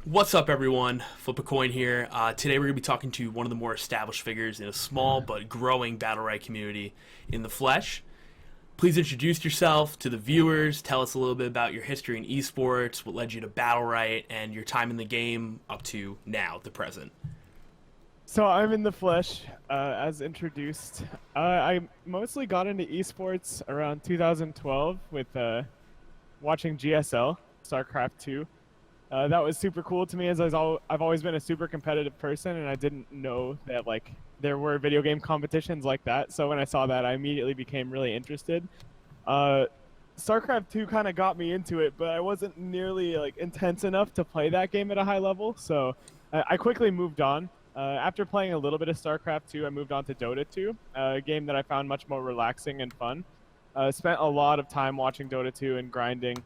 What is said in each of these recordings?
What's up, everyone? Flipacoin here. Today we're going to be talking to one of the more established figures in a small but growing Battlerite community, InTheFlesh. Please introduce yourself to the viewers. Tell us a little bit about your history in esports, what led you to Battlerite, and your time in the game up to now, the present. So I'm in the flesh, as introduced. I mostly got into esports around 2012 with watching GSL, StarCraft 2. That was super cool to me as I've always been a super competitive person, and I didn't know that there were video game competitions like that. So when I saw that, I immediately became really interested. Uh, StarCraft 2 kind of got me into it, but I wasn't nearly intense enough to play that game at a high level. So I quickly moved on. After playing a little bit of StarCraft 2, I moved on to Dota 2, a game that I found much more relaxing and fun. Spent a lot of time watching Dota 2 and grinding.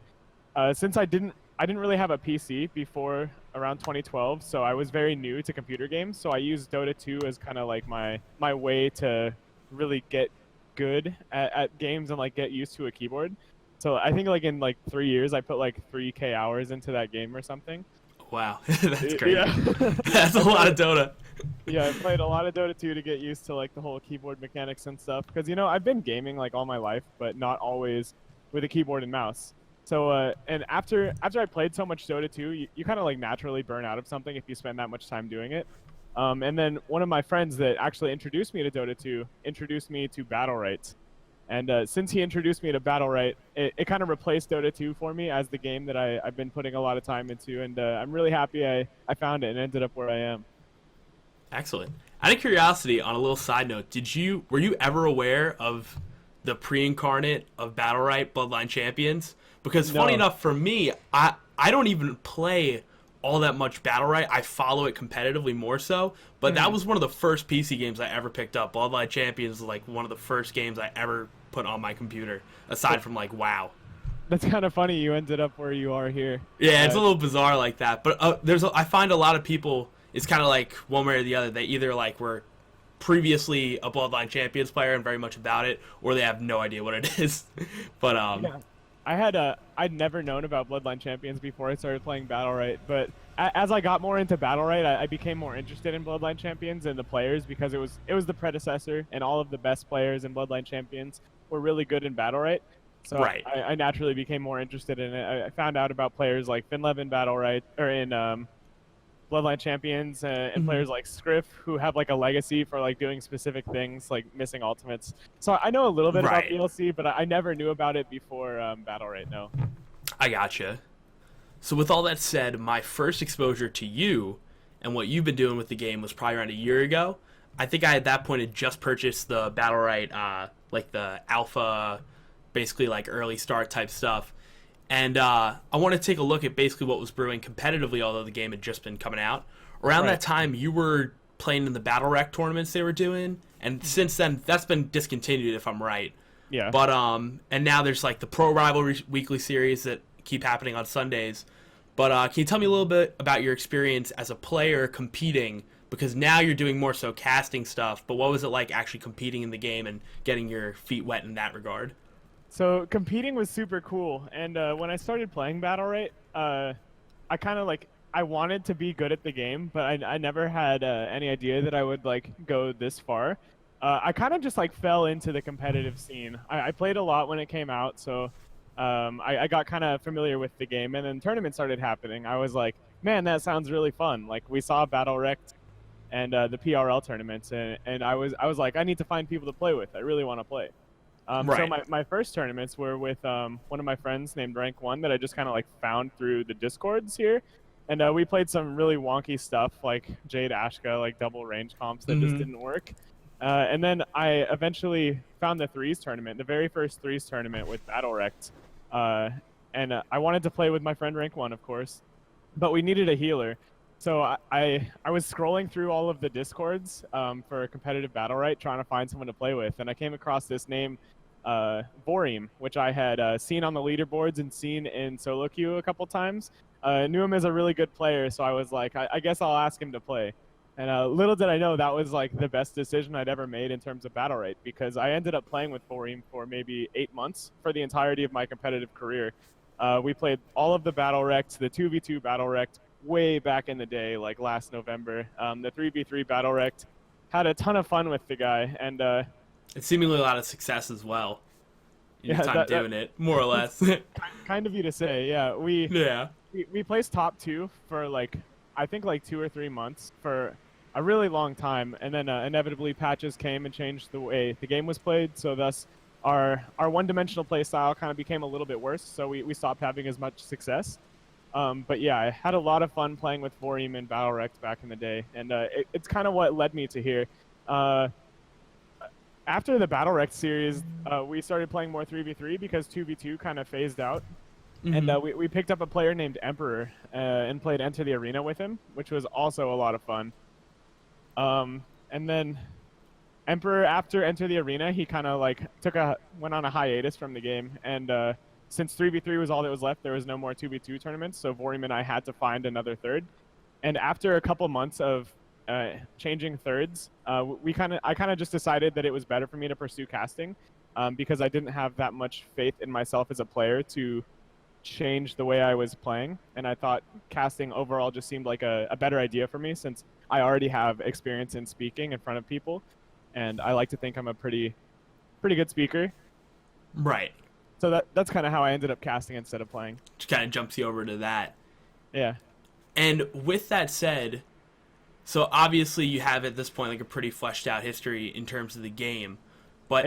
Since I didn't really have a PC before around 2012, so I was very new to computer games. So I used Dota 2 as kind of like my way to really get good at games and get used to a keyboard. So I think in 3 years I put 3K hours into that game or something. Wow, that's great. Yeah. That's a lot of Dota. Yeah, I played a lot of Dota 2 to get used to the whole keyboard mechanics and stuff. Because I've been gaming all my life, but not always with a keyboard and mouse. So and after I played so much Dota 2, you kind of naturally burn out of something if you spend that much time doing it. And then one of my friends that actually introduced me to Dota 2 introduced me to Battlerite. And since he introduced me to Battlerite, it kind of replaced Dota 2 for me as the game that I've been putting a lot of time into. And I'm really happy I found it and ended up where I am. Excellent. Out of curiosity, on a little side note, were you ever aware of the pre-incarnate of Battlerite Bloodline Champions? Because funny No. enough, for me, I don't even play all that much Battlerite. I follow it competitively more so, but that was one of the first PC games I ever picked up. Bloodline Champions was one of the first games I ever put on my computer, aside from WoW. That's kind of funny. You ended up where you are here. Yeah, it's a little bizarre like that, but I find a lot of people, it's kind of like one way or the other. They either were previously a Bloodline Champions player and very much about it, or they have no idea what it is. But Yeah. I'd never known about Bloodline Champions before I started playing Battlerite, but as I got more into Battlerite, I became more interested in Bloodline Champions and the players because it was the predecessor, and all of the best players in Bloodline Champions were really good in Battlerite. So right. I naturally became more interested in it. I found out about players like Finlev in Battlerite, or in Bloodline Champions, and players like Scriff who have a legacy for doing specific things like missing ultimates. So I know a little bit about DLC, but I never knew about it before Battlerite. No. I gotcha. So with all that said, my first exposure to you and what you've been doing with the game was probably around a year ago. I think I at that point had just purchased the Battlerite, the alpha, basically early start type stuff. And I want to take a look at basically what was brewing competitively, although the game had just been coming out. Around that time, you were playing in the Battlerect tournaments they were doing, and since then, that's been discontinued, if I'm right. Yeah. But and now there's the Pro Rivalry weekly series that keep happening on Sundays. But can you tell me a little bit about your experience as a player competing? Because now you're doing more so casting stuff, but what was it like actually competing in the game and getting your feet wet in that regard? So competing was super cool, and when I started playing Battlerite, I kind of I wanted to be good at the game, but I never had any idea that I would go this far. I kind of just fell into the competitive scene. I played a lot when it came out, so I got kind of familiar with the game, and then tournaments started happening. I was like, man, that sounds really fun. We saw Battlerect and the PRL tournaments, and I was like, I need to find people to play with. I really want to play. So my first tournaments were with one of my friends named Rank 1 that I just kind of found through the Discords here. And we played some really wonky stuff like Jade Ashka, double range comps that just didn't work. And then I eventually found the Threes tournament, the very first Threes tournament with Battlerect. And I wanted to play with my friend Rank 1, of course, but we needed a healer. So I was scrolling through all of the Discords for a competitive Battlerite, trying to find someone to play with, and I came across this name, Borim, which I had seen on the leaderboards and seen in solo queue a couple times. Knew him as a really good player, so I was like, I guess I'll ask him to play. And little did I know that was the best decision I'd ever made in terms of Battlerite, because I ended up playing with Borim for maybe 8 months for the entirety of my competitive career. We played all of the Battlerects, the 2v2 Battlerect, way back in the day, like last November. The 3v3 battle wrecked. Had a ton of fun with the guy, and It's seemingly a lot of success as well in your yeah, time doing it, more or that's less. kind of you to say. Yeah, Yeah. we placed top 2 for like I think like 2 or 3 months for a really long time, and then inevitably patches came and changed the way the game was played. So thus, our one-dimensional play style kind of became a little bit worse. So we stopped having as much success. But yeah, I had a lot of fun playing with Borim and Battlerite back in the day, and it's kind of what led me to here. Uh, After the Battlerite series, we started playing more 3v3 because 2v2 kind of phased out. And we picked up a player named Emperor and played Enter the Arena with him, which was also a lot of fun. And then Emperor, after Enter the Arena, he kind of like went on a hiatus from the game. And since 3v3 was all that was left, there was no more 2v2 tournaments, so Borim and I had to find another third. And after a couple months of changing thirds, I kind of just decided that it was better for me to pursue casting because I didn't have that much faith in myself as a player to change the way I was playing, and I thought casting overall just seemed like a better idea for me since I already have experience in speaking in front of people, and I like to think I'm a pretty good speaker. Right. So that's kind of how I ended up casting instead of playing. Just kind of jumps you over to that. Yeah. And with that said, so obviously you have at this point like a pretty fleshed out history in terms of the game. But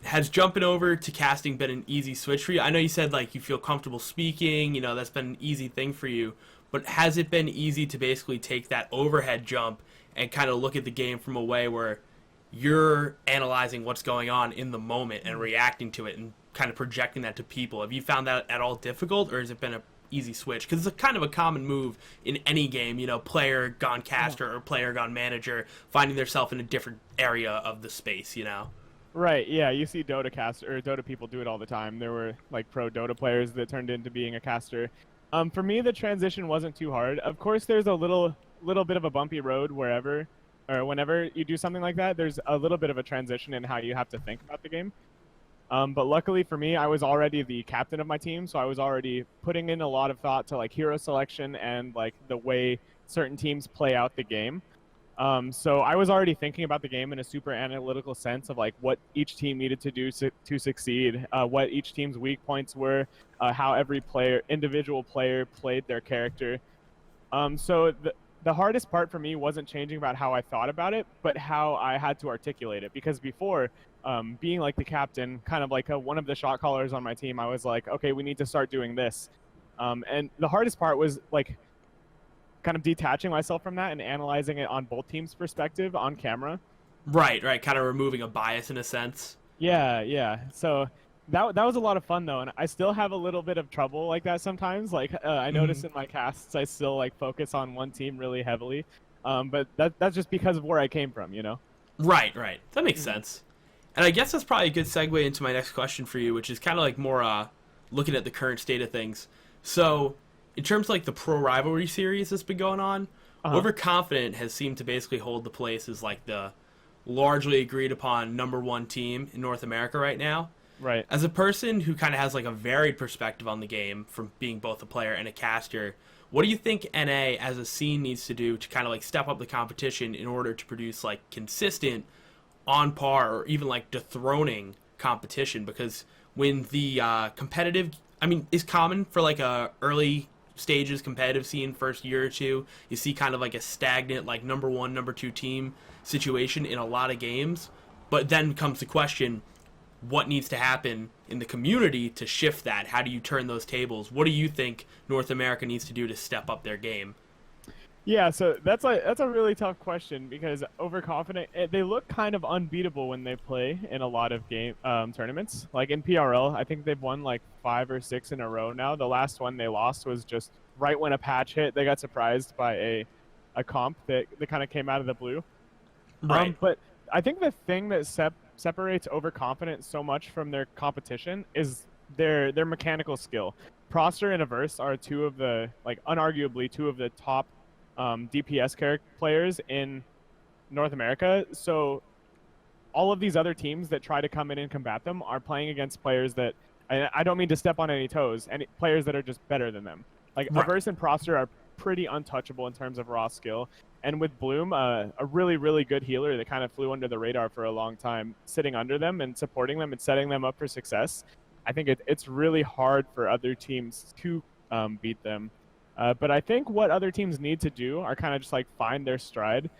has jumping over to casting been an easy switch for you? I know you said like you feel comfortable speaking, you know, that's been an easy thing for you. But has it been easy to basically take that overhead jump and kind of look at the game from a way where you're analyzing what's going on in the moment and reacting to it and kind of projecting that to people? Have you found that at all difficult, or has it been a easy switch? Because it's a kind of a common move in any game, you know, player gone caster or player gone manager, finding themselves in a different area of the space, you know? Right, yeah, you see Dota caster or Dota people do it all the time. There were like pro Dota players that turned into being a caster. For me, the transition wasn't too hard. Of course, there's a little bit of a bumpy road wherever or whenever you do something like that. There's a little bit of a transition in how you have to think about the game. But luckily for me, I was already the captain of my team, so I was already putting in a lot of thought to like hero selection and like the way certain teams play out the game. So I was already thinking about the game in a super analytical sense of like what each team needed to do to succeed, what each team's weak points were, how every individual player played their character. So the hardest part for me wasn't changing about how I thought about it, but how I had to articulate it. Because before, being like the captain, kind of like one of the shot callers on my team, I was like, okay, we need to start doing this. And the hardest part was like kind of detaching myself from that and analyzing it on both teams' perspective on camera. Right, kind of removing a bias in a sense. Yeah. So that was a lot of fun though, and I still have a little bit of trouble like that sometimes. Like I notice in my casts, I still like focus on one team really heavily, but that's just because of where I came from, you know. Right. That makes sense. And I guess that's probably a good segue into my next question for you, which is kind of like more looking at the current state of things. So, in terms of like the pro rivalry series that's been going on, Overconfident has seemed to basically hold the place as like the largely agreed upon #1 team in North America right now. Right. As a person who kind of has like a varied perspective on the game from being both a player and a caster, what do you think NA as a scene needs to do to kind of like step up the competition in order to produce like consistent, on par, or even like dethroning competition? Because when the competitive, I mean, is common for like a early stages competitive scene first year or two, you see kind of like a stagnant like #1, #2 team situation in a lot of games. But then comes the question, what needs to happen in the community to shift that? How do you turn those tables? What do you think North America needs to do to step up their game? Yeah, so that's a really tough question because Overconfident, they look kind of unbeatable when they play in a lot of game tournaments. Like in PRL, I think they've won like 5 or 6 in a row now. The last one they lost was just right when a patch hit. They got surprised by a comp that kind of came out of the blue. Right. But I think the thing that separates Overconfident so much from their competition is their mechanical skill. Proster and Averse are unarguably two of the top DPS players in North America. So all of these other teams that try to come in and combat them are playing against players that, I don't mean to step on any toes, players that are just better than them. Like Right. Averse and Proster pretty untouchable in terms of raw skill. And with Bloom, a really, really good healer that kind of flew under the radar for a long time, sitting under them and supporting them and setting them up for success, I think it's really hard for other teams to beat them. But I think what other teams need to do are kind of just like find their stride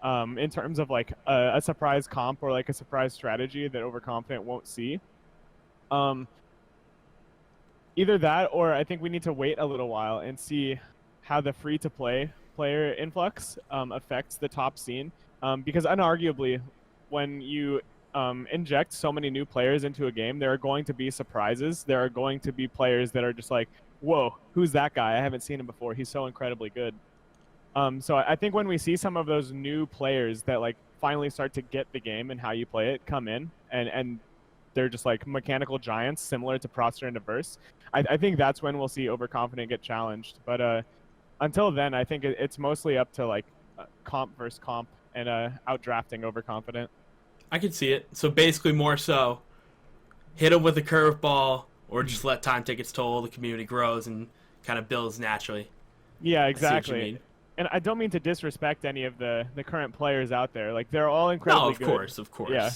in terms of like a surprise comp or like a surprise strategy that Overconfident won't see. Either that, or I think we need to wait a little while and see how the free-to-play player influx affects the top scene. Because unarguably, when you inject so many new players into a game, there are going to be surprises. There are going to be players that are just like, whoa, who's that guy? I haven't seen him before. He's so incredibly good. So I think when we see some of those new players that like finally start to get the game and how you play it come in, and they're just like mechanical giants similar to Proster and Diverse, I think that's when we'll see Overconfident get challenged. But until then, I think it's mostly up to like comp versus comp and outdrafting Overconfident. I could see it. So basically more so hit him with a curveball or just let time take its toll. The community grows and kind of builds naturally. Yeah, exactly. And I don't mean to disrespect any of the current players out there. Like, they're all incredibly good. No, of course. Yeah,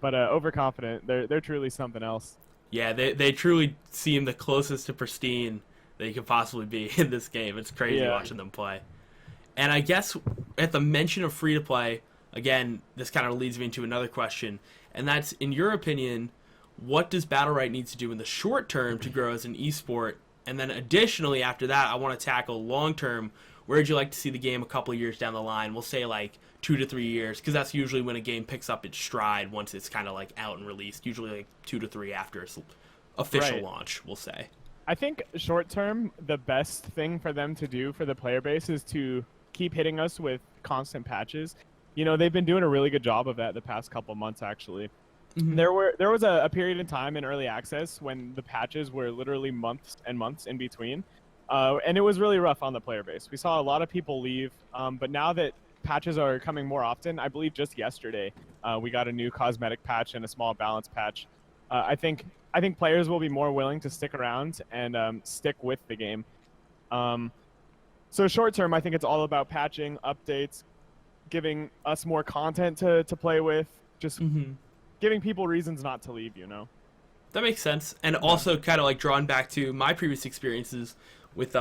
but Overconfident, they're truly something else. Yeah, they truly seem the closest to pristine that you could possibly be in this game. It's crazy watching them play. And I guess at the mention of free-to-play, again, this kind of leads me into another question, and that's, in your opinion, what does Battlerite need to do in the short term to grow as an esport? And then additionally, after that, I want to tackle long-term. Where would you like to see the game a couple of years down the line? We'll say like 2 to 3 years, because that's usually when a game picks up its stride once it's kind of like out and released. Usually like 2 to 3 after its official launch, we'll say. I think short term, the best thing for them to do for the player base is to keep hitting us with constant patches. You know, they've been doing a really good job of that the past couple months, actually. Mm-hmm. There was a period in time in early access when the patches were literally months and months in between. And it was really rough on the player base. We saw a lot of people leave, but now that patches are coming more often, I believe just yesterday, we got a new cosmetic patch and a small balance patch. I think players will be more willing to stick around and stick with the game. So short term, I think it's all about patching, updates, giving us more content to play with, just giving people reasons not to leave, you know? That makes sense. And also kind of like drawn back to my previous experiences with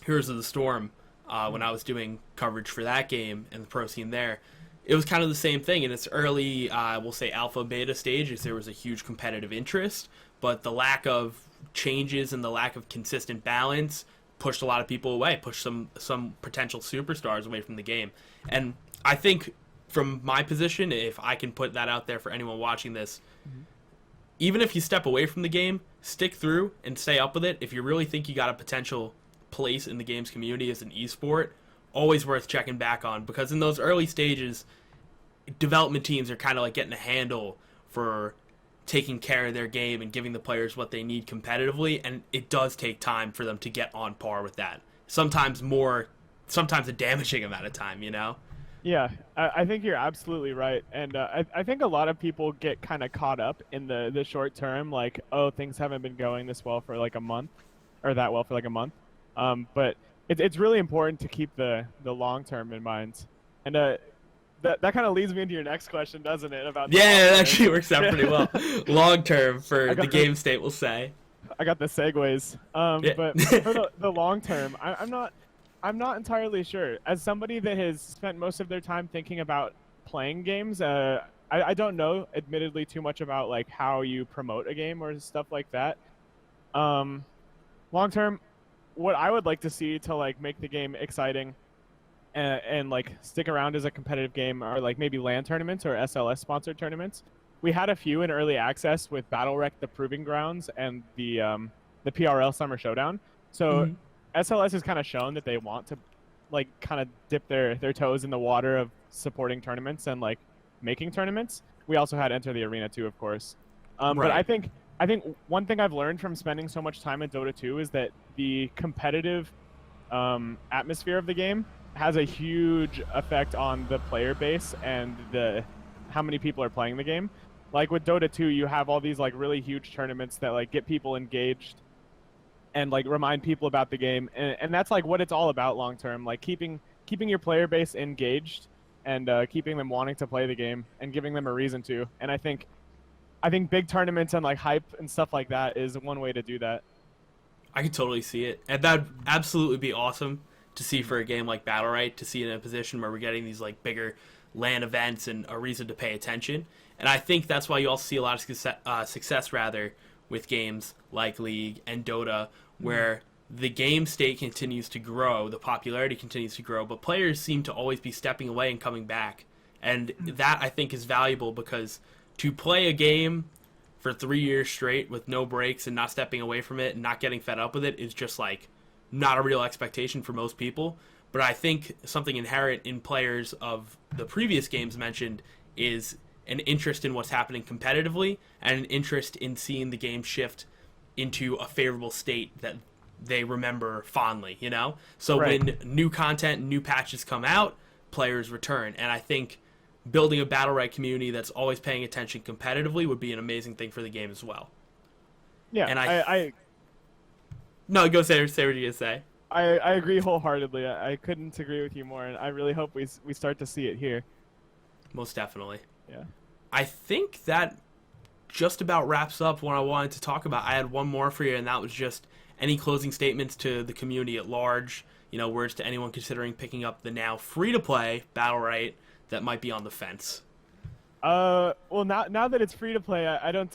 Heroes of the Storm, when I was doing coverage for that game and the pro scene there. It was kind of the same thing. In its early, we'll say, alpha, beta stages, there was a huge competitive interest, but the lack of changes and the lack of consistent balance pushed a lot of people away, pushed some potential superstars away from the game. And I think from my position, if I can put that out there for anyone watching this, even if you step away from the game, stick through and stay up with it. If you really think you got a potential place in the game's community as an esport, always worth checking back on, because in those early stages, development teams are kind of like getting a handle for taking care of their game and giving the players what they need competitively, and it does take time for them to get on par with that. Sometimes a damaging amount of time, you know? Yeah, I think you're absolutely right. And I think a lot of people get kind of caught up in the short term, like, oh, things haven't been going this well for like a month, or that well for like a month. But it's really important to keep the long term in mind. And that kind of leads me into your next question, doesn't it? About it actually works out pretty well. Long term for the game state, we'll say. I got the segues. But for the long term, I'm not entirely sure. As somebody that has spent most of their time thinking about playing games, I don't know, admittedly, too much about like how you promote a game or stuff like that. Long term, what I would like to see to like make the game exciting and like stick around as a competitive game are like maybe LAN tournaments or SLS sponsored tournaments. We had a few in early access with Battlerite, the Proving Grounds, and the PRL Summer Showdown. So SLS has kind of shown that they want to like kind of dip their toes in the water of supporting tournaments and like making tournaments. We also had Enter the Arena too, of course. But I think one thing I've learned from spending so much time in Dota 2 is that the competitive atmosphere of the game has a huge effect on the player base and how many people are playing the game. Like with Dota 2, you have all these like really huge tournaments that like get people engaged. and like remind people about the game, and that's like what it's all about long term, like keeping your player base engaged and keeping them wanting to play the game and giving them a reason to. And I think big tournaments and like hype and stuff like that is one way to do that. I could totally see it, and that'd absolutely be awesome to see for a game like Battlerite, to see it in a position where we're getting these like bigger LAN events and a reason to pay attention. And I think that's why you also see a lot of success rather with games like League and Dota, where the game state continues to grow, the popularity continues to grow, but players seem to always be stepping away and coming back. And that, I think, is valuable, because to play a game for 3 years straight with no breaks and not stepping away from it and not getting fed up with it is just like not a real expectation for most people. But I think something inherent in players of the previous games mentioned is an interest in what's happening competitively and an interest in seeing the game shift into a favorable state that they remember fondly, you know? So Right. when new content and new patches come out, players return. And I think building a Battlerite community that's always paying attention competitively would be an amazing thing for the game as well. Yeah, And I No, go say what you're going to say. I agree wholeheartedly. I couldn't agree with you more, and I really hope we start to see it here. Most definitely. Yeah. I think that just about wraps up what I wanted to talk about. I had one more for you, and that was just any closing statements to the community at large, words to anyone considering picking up the now free-to-play Battlerite that might be on the fence. Well, now that it's free to play, I don't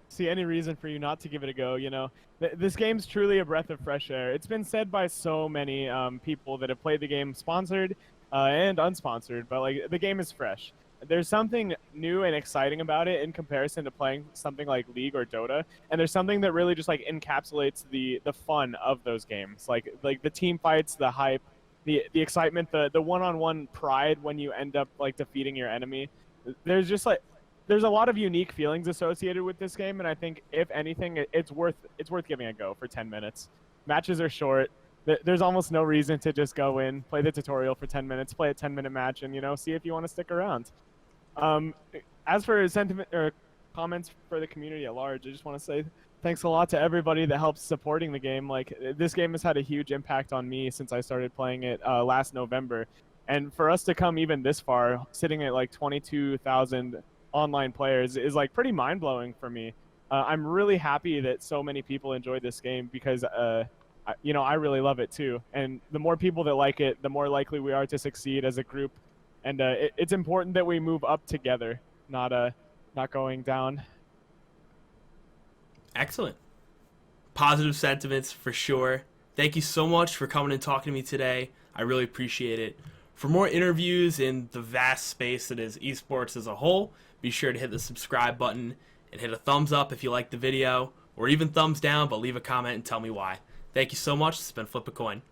see any reason for you not to give it a go. This game's truly a breath of fresh air. It's been said by so many people that have played the game, sponsored and unsponsored, but like the game is fresh. There's something new and exciting about it in comparison to playing something like League or Dota, and there's something that really just like encapsulates the fun of those games, like the team fights, the hype, the excitement, the one-on-one pride when you end up like defeating your enemy. There's a lot of unique feelings associated with this game, and I think if anything, it's worth giving a go for 10 minutes. Matches are short. There's almost no reason to just go in, play the tutorial for 10 minutes, play a 10-minute match, and see if you want to stick around. As for sentiment or comments for the community at large, I just want to say thanks a lot to everybody that helps supporting the game. Like, this game has had a huge impact on me since I started playing it last November. And for us to come even this far, sitting at like 22,000 online players, is like pretty mind-blowing for me. I'm really happy that so many people enjoy this game, because I really love it too. And the more people that like it, the more likely we are to succeed as a group. And it's important that we move up together, not going down. Excellent. Positive sentiments for sure. Thank you so much for coming and talking to me today. I really appreciate it. For more interviews in the vast space that is esports as a whole, be sure to hit the subscribe button and hit a thumbs up if you like the video, or even thumbs down, but leave a comment and tell me why. Thank you so much. This has been Flipacoin.